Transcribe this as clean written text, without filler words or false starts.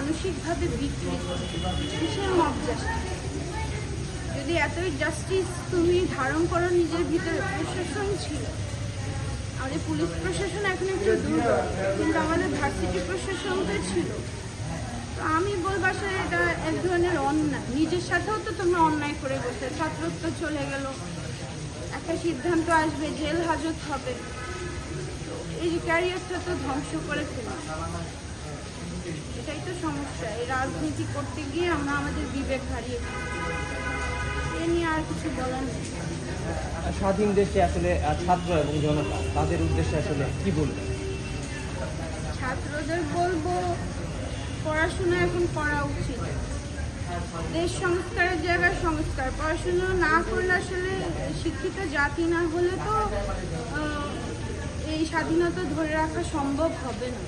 মানসিকভাবে বিকৃত। কিসের মব জাস্টিস? যদি এতই জাস্টিস তুমি ধারণ করো নিজের ভিতরে, প্রশাসন ছিল, আমাদের পুলিশ প্রশাসন এখন একটু দুর্বল, কিন্তু আমাদের ভার্সিটি প্রশাসন তো ছিল। তো আমি বলবো আসলে এটা এক ধরনের অন্যায়। নিজের সাথেও তো তোমরা অন্যায় করে বসে, ছাত্রত্ব চলে গেল, একটা সিদ্ধান্ত আসবে, জেল হাজত হবে, এই যে ক্যারিয়ারটা তো ধ্বংস করে ফেলে। এটাই তো সমস্যা। এই রাজনীতি করতে গিয়ে আমরা আমাদের বিবেক হারিয়ে ফেলি। এ নিয়ে আর কিছু বলার নেই। স্বাধীন দেশে আসলে ছাত্র এবং জনতা তাদের উদ্দেশ্যে আসলে কি বলবেন? ছাত্রদের বলবো পড়াশোনা এখন করা উচিত। দেশ সংস্কারের জায়গায় সংস্কার, পড়াশোনা না করলে আসলে শিক্ষিত জাতি না হলে তো এই স্বাধীনতা ধরে রাখা সম্ভব হবে না।